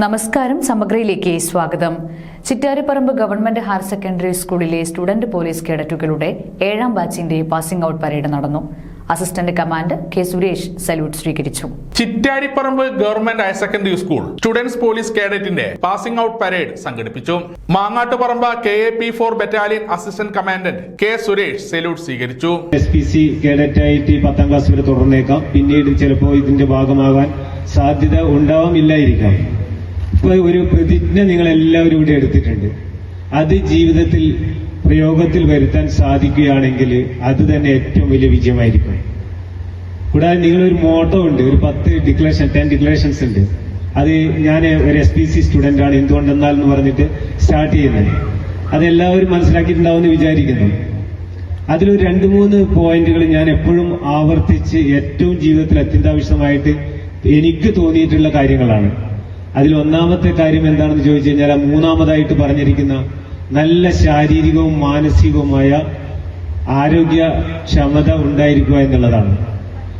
നമസ്കാരം. സമഗ്രയിലേക്ക് സ്വാഗതം. ചിറ്റാരിപ്പറമ്പ് ഗവൺമെന്റ് ഹയർ സെക്കൻഡറി സ്കൂളിലെ സ്റ്റുഡന്റ് പോലീസ് കേഡറ്റുകളുടെ 7ാം ബാച്ചിന്റെ പാസിംഗ് ഔട്ട് പരേഡ് നടന്നു. Assistant commander K Suresh salute സ്വീകരിച്ചു. Chittariparamba government higher secondary school students police കേഡറ്റിന്റെ പാസിംഗ് ഔട്ട് പരേഡ് സംഘടിപ്പിച്ചു. Mangattuparamba KAP4 battalion assistant commandant K Suresh salute സ്വീകരിച്ചു. SPC കേഡറ്റായിട്ട് 10ാം ക്ലാസ് വരെ തുടർന്നേക്കാം. പിന്നീട് ചിലപ്പോൾ ഇതിന്റെ ഭാഗമാകാൻ സാധ്യത ഉണ്ടാവാമില്ലായിരിക്കാം. ഇപ്പൊ ഒരു പ്രതിജ്ഞ നിങ്ങൾ എല്ലാവരും ഇവിടെ എടുത്തിട്ടുണ്ട്. അത് ജീവിതത്തിൽ പ്രയോഗത്തിൽ വരുത്താൻ സാധിക്കുകയാണെങ്കിൽ അത് തന്നെ ഏറ്റവും വലിയ വിജയമായിരിക്കും. കൂടാതെ നിങ്ങളൊരു മോട്ടോ ഉണ്ട്, ഒരു 10 ഡിക്ലറേഷൻസ് ഉണ്ട്. അത് ഞാൻ ഒരു SPC സ്റ്റുഡന്റ് ആണ്, എന്തുകൊണ്ടെന്നാൽ എന്ന് പറഞ്ഞിട്ട് സ്റ്റാർട്ട് ചെയ്യുന്നത്. അതെല്ലാവരും മനസ്സിലാക്കിയിട്ടുണ്ടാവുമെന്ന് വിചാരിക്കുന്നു. അതിലൊരു 2-3 പോയിന്റുകൾ ഞാൻ എപ്പോഴും ആവർത്തിച്ച് ഏറ്റവും ജീവിതത്തിൽ അത്യന്താവശ്യമായിട്ട് എനിക്ക് തോന്നിയിട്ടുള്ള കാര്യങ്ങളാണ്. അതിൽ ഒന്നാമത്തെ കാര്യം എന്താണെന്ന് ചോദിച്ചു കഴിഞ്ഞാൽ, മൂന്നാമതായിട്ട് പറഞ്ഞിരിക്കുന്ന നല്ല ശാരീരികവും മാനസികവുമായ ആരോഗ്യക്ഷമത ഉണ്ടായിരിക്കുക എന്നുള്ളതാണ്.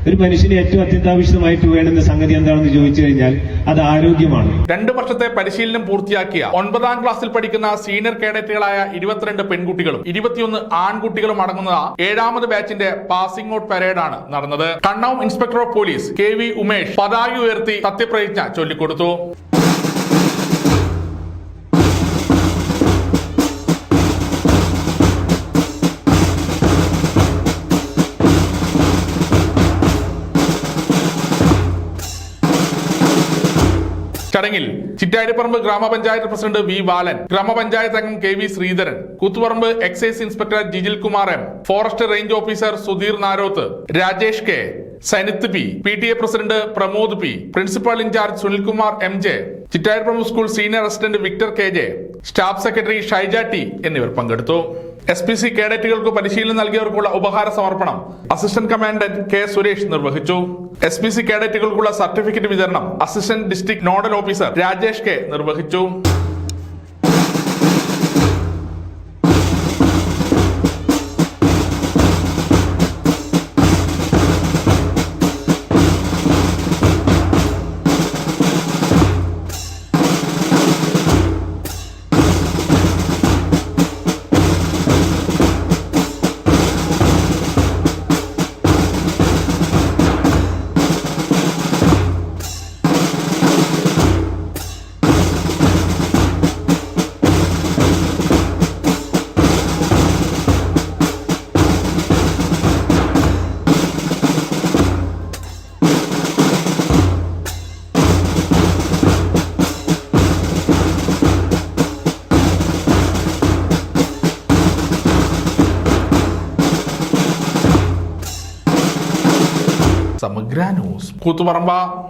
ഒരു മനുഷ്യന് ഏറ്റവും അത്യന്താവശ്യമായിട്ട് വേണ്ടുന്ന സംഗതി എന്താണെന്ന് ചോദിച്ചു കഴിഞ്ഞാൽ അത് ആരോഗ്യമാണ്. 2 വർഷത്തെ പരിശീലനം പൂർത്തിയാക്കിയ 9ാം ക്ലാസ്സിൽ പഠിക്കുന്ന സീനിയർ കേഡറ്റുകളായ 22 പെൺകുട്ടികളും 21 ആൺകുട്ടികളും അടങ്ങുന്ന 7ാമത് ബാച്ചിന്റെ പാസിംഗ് ഔട്ട് പരേഡാണ് നടന്നത്. കണ്ണൗ inspector of police KV Umesh പതാക ഉയർത്തി സത്യപ്രതിജ്ഞ ചൊല്ലിക്കൊടുത്തു. ചടങ്ങിൽ ചിറ്റാരിപ്പറമ്പ് ഗ്രാമപഞ്ചായത്ത് പ്രസിഡന്റ് V ബാലൻ, ഗ്രാമപഞ്ചായത്ത് അംഗം KV Sreedharan, Koothuparamba excise inspector Jijil Kumar M, forest range officer Sudheer Naroth, Rajesh K, Sanith P, PTA president Pramod P, principal in charge Sunilkumar MJ, Chittariparamba school senior assistant Victor KJ, staff secretary Shaija T എന്നിവർ പങ്കെടുത്തു. SPC കേഡറ്റുകൾക്ക് പരിശീലനം നൽകിയവർക്കുള്ള ഉപഹാര സമർപ്പണം അസിസ്റ്റന്റ് കമാൻഡന്റ് കെ സുരേഷ് നിർവഹിച്ചു. SPC കേഡറ്റുകൾക്കുള്ള സർട്ടിഫിക്കറ്റ് വിതരണം assistant district nodal officer Rajesh K നിർവഹിച്ചു. സമഗ്ര news Koothuparamba.